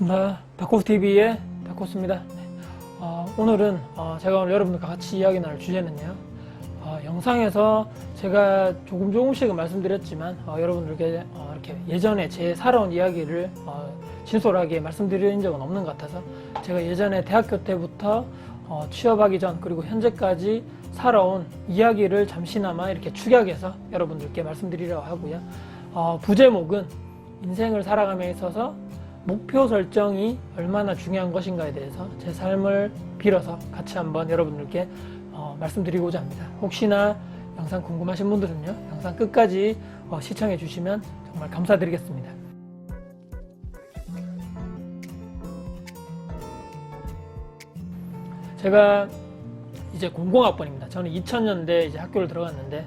반갑습니다. 백호TV의 백호스입니다. 오늘은 제가 오늘 여러분들과 같이 이야기 나눌 주제는요, 영상에서 제가 조금씩은 말씀드렸지만 여러분들께 이렇게 예전에 제 살아온 이야기를 진솔하게 말씀드린 적은 없는 것 같아서 제가 예전에 대학교 때부터 취업하기 전 그리고 현재까지 살아온 이야기를 잠시나마 이렇게 축약해서 여러분들께 말씀드리려고 하고요. 부제목은 인생을 살아감에 있어서 목표 설정이 얼마나 중요한 것인가에 대해서 제 삶을 빌어서 같이 한번 여러분들께 말씀드리고자 합니다. 혹시나 영상 궁금하신 분들은요, 영상 끝까지 시청해 주시면 정말 감사드리겠습니다. 제가 이제 00학번입니다. 저는 2000년대 이제 학교를 들어갔는데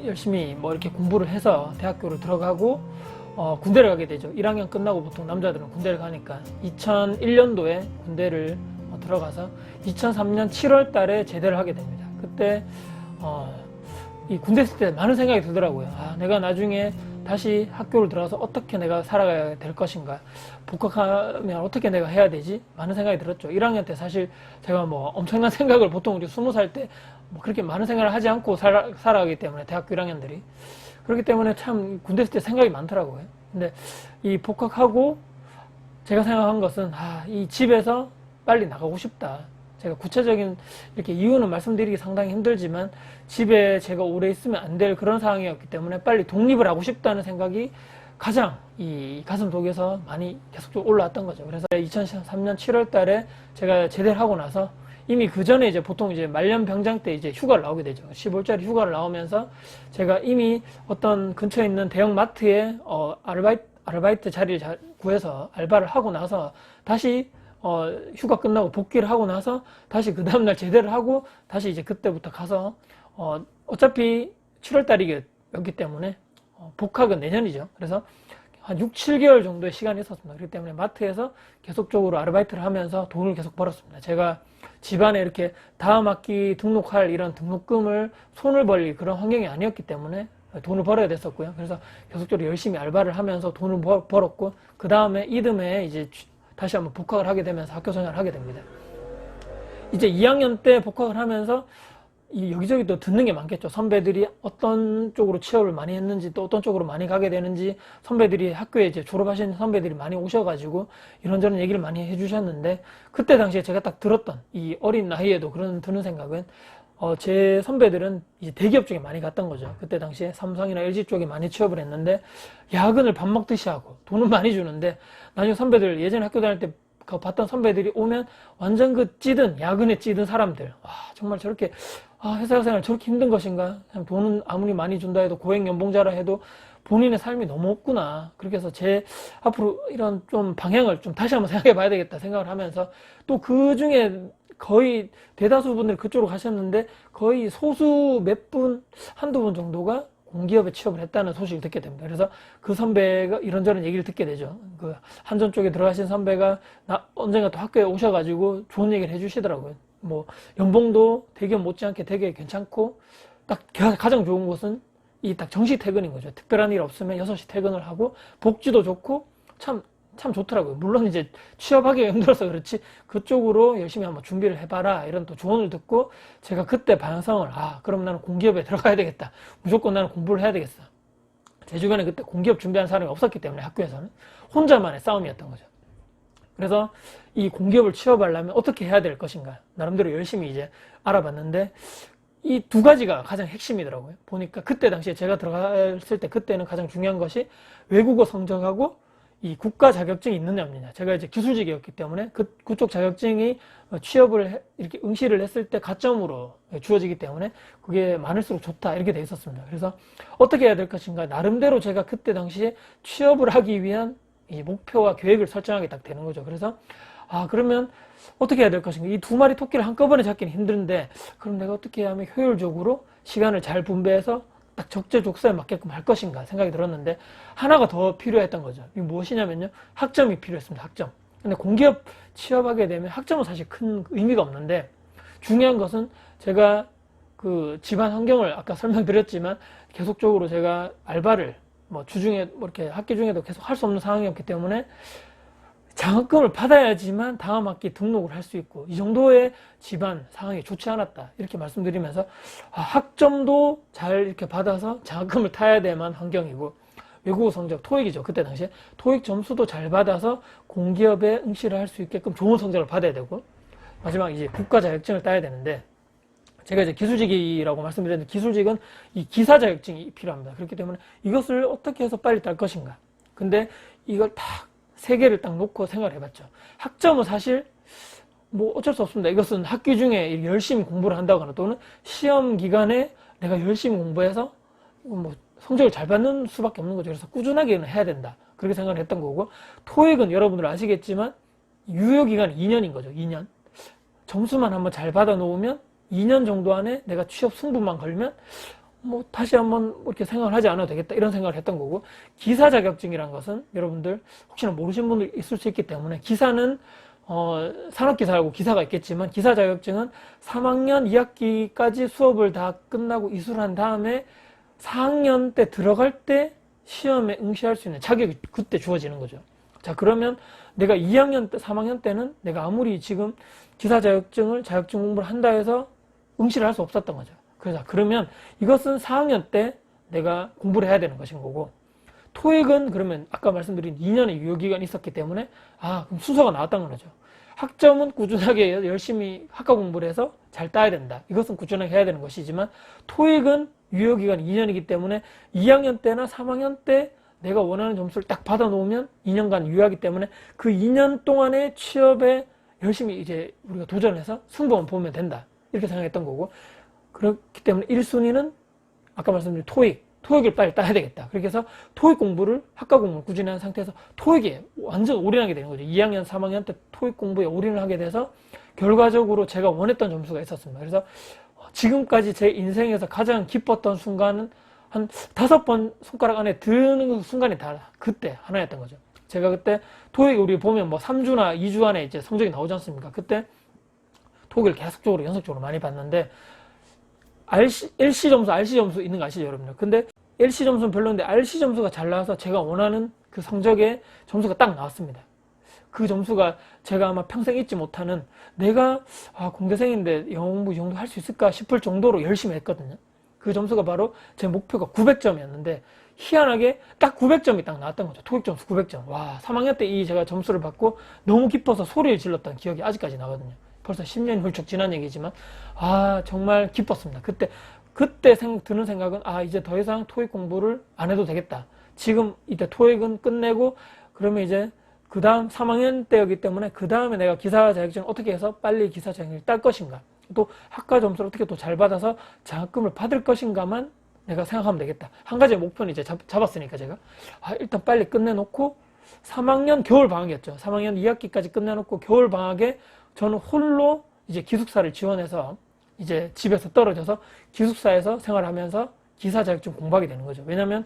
열심히 뭐 이렇게 공부를 해서 대학교를 들어가고 군대를 가게 되죠. 1학년 끝나고 보통 남자들은 군대를 가니까 2001년도에 군대를 들어가서 2003년 7월 달에 제대를 하게 됩니다. 그때 이 군대 있을 때 많은 생각이 들더라고요. 내가 나중에 다시 학교를 들어가서 어떻게 내가 살아가야 될 것인가, 복학하면 어떻게 내가 해야 되지? 많은 생각이 들었죠. 1학년 때 사실 제가 뭐 엄청난 생각을 보통 우리 20살 때 뭐 그렇게 많은 생각을 하지 않고 살아가기 때문에 대학교 1학년들이 그렇기 때문에 참 군대 있을 때 생각이 많더라고요. 근데 이 복학하고 제가 생각한 것은 이 집에서 빨리 나가고 싶다. 제가 구체적인 이렇게 이유는 말씀드리기 상당히 힘들지만 집에 제가 오래 있으면 안 될 그런 상황이었기 때문에 빨리 독립을 하고 싶다는 생각이 가장 이 가슴 속에서 많이 계속적으로 올라왔던 거죠. 그래서 2003년 7월 달에 제가 제대를 하고 나서 이미 그 전에 이제 보통 이제 말년 병장 때 이제 휴가를 나오게 되죠. 10월짜리 휴가를 나오면서 제가 이미 어떤 근처에 있는 대형 마트에 아르바이트 자리를 구해서 알바를 하고 나서 다시 휴가 끝나고 복귀를 하고 나서 다시 그 다음날 제대를 하고 다시 이제 그때부터 가서 어차피 7월달이기 때문에 복학은 내년이죠. 그래서 한 6, 7개월 정도의 시간이 있었습니다. 그렇기 때문에 마트에서 계속적으로 아르바이트를 하면서 돈을 계속 벌었습니다. 제가 집안에 이렇게 다음 학기 등록할 이런 등록금을 손을 벌릴 그런 환경이 아니었기 때문에 돈을 벌어야 됐었고요. 그래서 계속적으로 열심히 알바를 하면서 돈을 벌었고, 그 다음에 이듬해 이제 다시 한번 복학을 하게 되면서 학교 생활을 하게 됩니다. 이제 2학년 때 복학을 하면서 여기저기 또 듣는 게 많겠죠. 선배들이 어떤 쪽으로 취업을 많이 했는지, 또 어떤 쪽으로 많이 가게 되는지, 선배들이 학교에 이제 졸업하신 선배들이 많이 오셔가지고 이런저런 얘기를 많이 해주셨는데, 그때 당시에 제가 딱 들었던 이 어린 나이에도 드는 생각은 제 선배들은 이제 대기업 쪽에 많이 갔던 거죠. 그때 당시에 삼성이나 LG 쪽에 많이 취업을 했는데 야근을 밥 먹듯이 하고 돈은 많이 주는데, 나중에 선배들 예전에 학교 다닐 때 봤던 선배들이 오면 완전 야근에 찌든 사람들, 정말 저렇게 회사 생활 저렇게 힘든 것인가, 돈은 아무리 많이 준다 해도 고액 연봉자라 해도 본인의 삶이 너무 없구나. 그렇게 해서 제 앞으로 이런 좀 방향을 좀 다시 한번 생각해 봐야 되겠다 생각을 하면서, 또 그 중에 거의 대다수 분들이 그쪽으로 가셨는데 거의 소수 몇 분, 한두 분 정도가 공기업에 취업을 했다는 소식을 듣게 됩니다. 그래서 그 선배가 이런저런 얘기를 듣게 되죠. 그 한전 쪽에 들어가신 선배가 언젠가 또 학교에 오셔가지고 좋은 얘기를 해주시더라고요. 뭐 연봉도 대기업 못지않게 되게 괜찮고, 딱 가장 좋은 것은 이 딱 정시 퇴근인 거죠. 특별한 일 없으면 6시 퇴근을 하고 복지도 좋고 참 좋더라고요. 물론 이제 취업하기가 힘들어서 그렇지 그쪽으로 열심히 한번 준비를 해봐라 이런 또 조언을 듣고, 제가 그때 방향성을 그럼 나는 공기업에 들어가야 되겠다. 무조건 나는 공부를 해야 되겠어. 제 주변에 그때 공기업 준비하는 사람이 없었기 때문에 학교에서는 혼자만의 싸움이었던 거죠. 그래서 이 공기업을 취업하려면 어떻게 해야 될 것인가 나름대로 열심히 이제 알아봤는데, 이 두 가지가 가장 핵심이더라고요. 보니까 그때 당시에 제가 들어갔을 때 그때는 가장 중요한 것이 외국어 성적하고 이 국가 자격증이 있느냐 없느냐. 제가 이제 기술직이었기 때문에 그쪽 자격증이 취업을 이렇게 응시를 했을 때 가점으로 주어지기 때문에 그게 많을수록 좋다 이렇게 돼 있었습니다. 그래서 어떻게 해야 될 것인가 나름대로 제가 그때 당시에 취업을 하기 위한 이 목표와 계획을 설정하게 딱 되는 거죠. 그래서 그러면 어떻게 해야 될 것인가, 이 두 마리 토끼를 한꺼번에 잡기는 힘든데 그럼 내가 어떻게 하면 효율적으로 시간을 잘 분배해서 딱 적재적소에 맞게끔 할 것인가 생각이 들었는데, 하나가 더 필요했던 거죠. 이게 무엇이냐면요, 학점이 필요했습니다. 학점. 근데 공기업 취업하게 되면 학점은 사실 큰 의미가 없는데, 중요한 것은 제가 그 집안 환경을 아까 설명드렸지만 계속적으로 제가 알바를 뭐 주중에 뭐 이렇게 학기 중에도 계속 할 수 없는 상황이었기 때문에 장학금을 받아야지만 다음 학기 등록을 할 수 있고 이 정도의 집안 상황이 좋지 않았다 이렇게 말씀드리면서 학점도 잘 이렇게 받아서 장학금을 타야 될만 환경이고 외국어 성적 토익이죠. 그때 당시에 토익 점수도 잘 받아서 공기업에 응시를 할 수 있게끔 좋은 성적을 받아야 되고 마지막 이제 국가 자격증을 따야 되는데 제가 이제 기술직이라고 말씀드렸는데 기술직은 이 기사 자격증이 필요합니다. 그렇기 때문에 이것을 어떻게 해서 빨리 딸 것인가. 근데 이걸 딱 세 개를 딱 놓고 생각을 해봤죠. 학점은 사실 뭐 어쩔 수 없습니다. 이것은 학기 중에 열심히 공부를 한다거나 또는 시험 기간에 내가 열심히 공부해서 뭐 성적을 잘 받는 수밖에 없는 거죠. 그래서 꾸준하게는 해야 된다. 그렇게 생각을 했던 거고 토익은 여러분들 아시겠지만 유효기간이 2년인 거죠. 2년. 점수만 한번 잘 받아 놓으면 2년 정도 안에 내가 취업 승부만 걸면 뭐 다시 한번 이렇게 생각을 하지 않아도 되겠다 이런 생각을 했던 거고 기사 자격증이란 것은 여러분들 혹시나 모르시는 분들 있을 수 있기 때문에 기사는 산업기사라고 기사가 있겠지만 기사 자격증은 3학년 2학기까지 수업을 다 끝나고 이수를 한 다음에 4학년 때 들어갈 때 시험에 응시할 수 있는 자격이 그때 주어지는 거죠. 자, 그러면 내가 2학년 때, 3학년 때는 내가 아무리 지금 기사 자격증 공부를 한다 해서 응시를 할 수 없었던 거죠. 그래서 그러면 이것은 4학년 때 내가 공부를 해야 되는 것인 거고 토익은 그러면 아까 말씀드린 2년의 유효기간이 있었기 때문에 그럼 순서가 나왔던 거죠. 학점은 꾸준하게 열심히 학과 공부를 해서 잘 따야 된다. 이것은 꾸준하게 해야 되는 것이지만 토익은 유효기간이 2년이기 때문에 2학년 때나 3학년 때 내가 원하는 점수를 딱 받아 놓으면 2년간 유효하기 때문에 그 2년 동안의 취업에 열심히 이제 우리가 도전해서 승부만 보면 된다. 이렇게 생각했던 거고 그렇기 때문에 1순위는 아까 말씀드린 토익을 빨리 따야 되겠다. 그렇게 해서 토익 공부를 학과 공부를 꾸준히 한 상태에서 토익에 완전 올인하게 되는 거죠. 2학년, 3학년 때 토익 공부에 올인을 하게 돼서 결과적으로 제가 원했던 점수가 있었습니다. 그래서 지금까지 제 인생에서 가장 기뻤던 순간은 한 5번 손가락 안에 드는 순간이 다 그때 하나였던 거죠. 제가 그때 토익 우리 보면 뭐 3주나 2주 안에 이제 성적이 나오지 않습니까? 그때 토익을 계속적으로 연속적으로 많이 봤는데 LC 점수 있는 거 아시죠, 여러분들? 근데 LC 점수는 별로인데 RC 점수가 잘 나와서 제가 원하는 그 성적의 점수가 딱 나왔습니다. 그 점수가 제가 아마 평생 잊지 못하는 내가 공대생인데 영어 공부 이 정도 할 수 있을까 싶을 정도로 열심히 했거든요. 그 점수가 바로 제 목표가 900점이었는데 희한하게 딱 900점이 딱 나왔던 거죠. 토익 점수 900점. 와, 3학년 때 이 제가 점수를 받고 너무 기뻐서 소리를 질렀던 기억이 아직까지 나거든요. 벌써 10년이 훌쩍 지난 얘기지만 정말 기뻤습니다. 그때 드는 생각은 이제 더 이상 토익 공부를 안 해도 되겠다. 지금 이때 토익은 끝내고 그러면 이제 그 다음 3학년 때였기 때문에 그 다음에 내가 기사 자격증을 어떻게 해서 빨리 기사 자격증을 딸 것인가, 또 학과 점수를 어떻게 또 잘 받아서 장학금을 받을 것인가만 내가 생각하면 되겠다. 한 가지의 목표는 이제 잡았으니까 제가 일단 빨리 끝내놓고 3학년 겨울 방학이었죠. 3학년 2학기까지 끝내놓고 겨울 방학에 저는 홀로 이제 기숙사를 지원해서 이제 집에서 떨어져서 기숙사에서 생활하면서 기사 자격증 공부하게 되는 거죠. 왜냐하면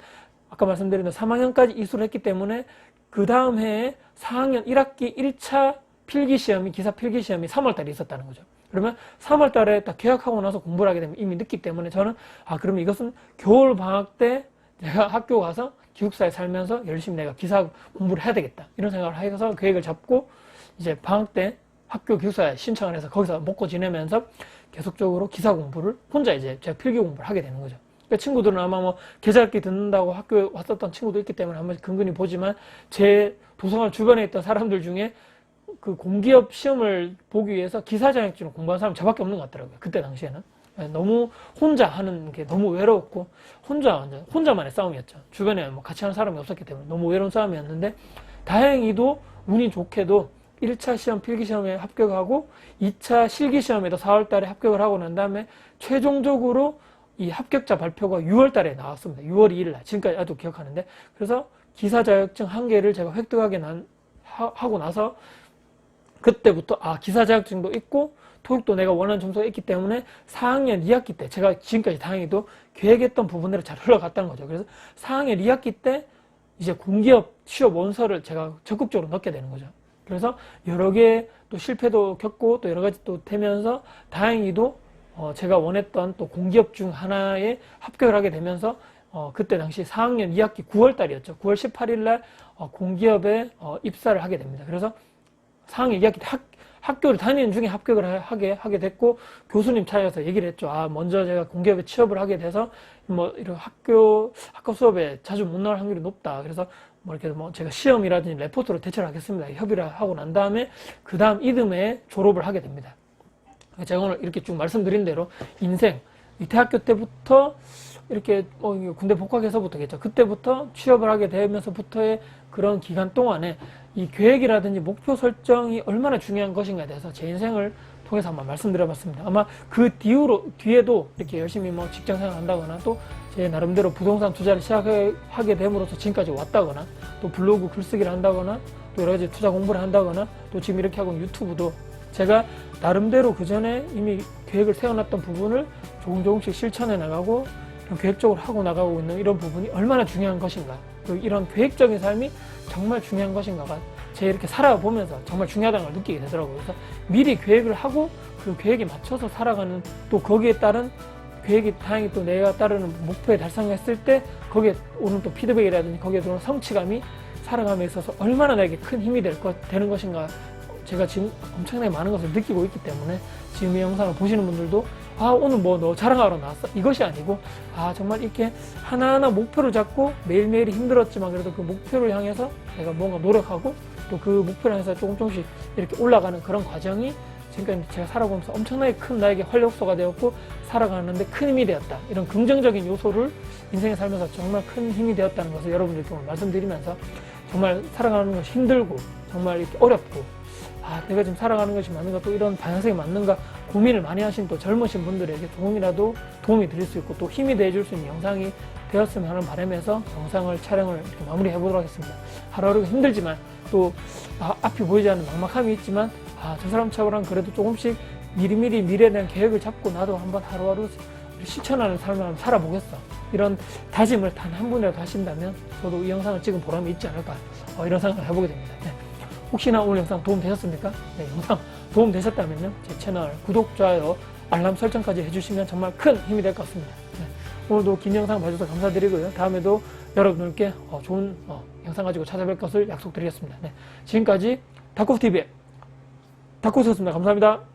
아까 말씀드린 3학년까지 이수를 했기 때문에 그 다음 해에 4학년 1학기 1차 필기시험이 기사 필기시험이 3월달에 있었다는 거죠. 그러면 3월달에 딱 개학하고 나서 공부를 하게 되면 이미 늦기 때문에 저는 그러면 이것은 겨울 방학 때 내가 학교 가서 기숙사에 살면서 열심히 내가 기사 공부를 해야 되겠다 이런 생각을 해서 계획을 잡고 이제 방학 때 학교 기숙사에 신청을 해서 거기서 먹고 지내면서 계속적으로 기사 공부를 혼자 이제 제가 필기 공부를 하게 되는 거죠. 그러니까 친구들은 아마 뭐 계절학기 듣는다고 학교에 왔었던 친구도 있기 때문에 한번 근근히 보지만 제 도서관 주변에 있던 사람들 중에 그 공기업 시험을 보기 위해서 기사 자격증을 공부한 사람 저밖에 없는 것 같더라고요. 그때 당시에는. 너무 혼자 하는 게 너무 외로웠고 혼자만의 싸움이었죠. 주변에 뭐 같이 하는 사람이 없었기 때문에 너무 외로운 싸움이었는데 다행히도 운이 좋게도 1차 시험 필기시험에 합격하고 2차 실기시험에도 4월달에 합격을 하고 난 다음에 최종적으로 이 합격자 발표가 6월달에 나왔습니다. 6월 2일날 지금까지 아직도 기억하는데 그래서 기사 자격증 1개를 제가 하고 나서 그때부터 기사 자격증도 있고 토익도 내가 원하는 점수가 있기 때문에 4학년 2학기 때 제가 지금까지 다행히도 계획했던 부분대로 잘 흘러갔다는 거죠. 그래서 4학년 2학기 때 이제 공기업 취업 원서를 제가 적극적으로 넣게 되는 거죠. 그래서 여러 개 또 실패도 겪고 또 여러 가지 또 되면서 다행히도 제가 원했던 또 공기업 중 하나에 합격을 하게 되면서 그때 당시 4학년 2학기 9월 달이었죠. 9월 18일 날 공기업에 입사를 하게 됩니다. 그래서 4학년 2학기 때 학교를 다니는 중에 합격을 하게 됐고, 교수님 찾아서 얘기를 했죠. 먼저 제가 공기업에 취업을 하게 돼서 이런 학교 수업에 자주 못 나올 확률이 높다. 그래서 이렇게 제가 시험이라든지 레포트로 대처를 하겠습니다. 협의를 하고 난 다음에 그 다음 이듬해에 졸업을 하게 됩니다. 제가 오늘 이렇게 쭉 말씀드린 대로 인생, 이 대학교 때부터 이렇게 군대 복학해서부터겠죠. 그때부터 취업을 하게 되면서부터의 그런 기간 동안에 이 계획이라든지 목표 설정이 얼마나 중요한 것인가에 대해서 제 인생을 통해서 한번 말씀드려봤습니다. 아마 그 뒤에도 이렇게 열심히 직장 생활 한다거나 또 제 나름대로 부동산 투자를 시작하게 됨으로써 지금까지 왔다거나 또 블로그 글쓰기를 한다거나 또 여러 가지 투자 공부를 한다거나 또 지금 이렇게 하고 있는 유튜브도 제가 나름대로 그 전에 이미 계획을 세워놨던 부분을 조금씩 실천해 나가고 계획적으로 하고 나가고 있는 이런 부분이 얼마나 중요한 것인가, 그리고 이런 계획적인 삶이 정말 중요한 것인가가 제 이렇게 살아보면서 정말 중요하다는 걸 느끼게 되더라고요. 그래서 미리 계획을 하고 그 계획에 맞춰서 살아가는, 또 거기에 따른 계획이 다행히 또 내가 따르는 목표에 달성했을 때 거기에 오는 또 피드백이라든지 거기에 들어오는 성취감이 살아감에 있어서 얼마나 나에게 큰 힘이 되는 것인가, 제가 지금 엄청나게 많은 것을 느끼고 있기 때문에 지금 이 영상을 보시는 분들도 오늘 너 자랑하러 나왔어? 이것이 아니고 정말 이렇게 하나하나 목표를 잡고 매일매일이 힘들었지만 그래도 그 목표를 향해서 내가 뭔가 노력하고 또 그 목표를 향해서 조금씩 이렇게 올라가는 그런 과정이 지금까지 제가 살아보면서 엄청나게 큰 나에게 활력소가 되었고 살아가는데 큰 힘이 되었다. 이런 긍정적인 요소를 인생에 살면서 정말 큰 힘이 되었다는 것을 여러분들께 오늘 말씀드리면서 정말 살아가는 것이 힘들고 정말 이렇게 어렵고 내가 지금 살아가는 것이 맞는가, 또 이런 방향성이 맞는가 고민을 많이 하신 또 젊으신 분들에게 조금이라도 도움이 드릴 수 있고 또 힘이 돼줄 수 있는 영상이 되었으면 하는 바람에서 영상을 촬영을 이렇게 마무리해 보도록 하겠습니다. 하루하루가 힘들지만 또 앞이 보이지 않는 막막함이 있지만 저 사람처럼 그래도 조금씩 미리미리 미래에 대한 계획을 잡고 나도 한번 하루하루 실천하는 삶을 한번 살아보겠어, 이런 다짐을 단 한 분이라도 하신다면 저도 이 영상을 찍은 보람이 있지 않을까, 이런 생각을 해보게 됩니다. 네. 혹시나 오늘 영상 도움 되셨습니까? 네, 영상 도움 되셨다면요, 제 채널 구독, 좋아요, 알람 설정까지 해주시면 정말 큰 힘이 될 것 같습니다. 네, 오늘도 긴 영상 봐주셔서 감사드리고요. 다음에도 여러분들께 좋은 영상 가지고 찾아뵐 것을 약속드리겠습니다. 네, 지금까지 다코TV의 다코스였습니다. 감사합니다.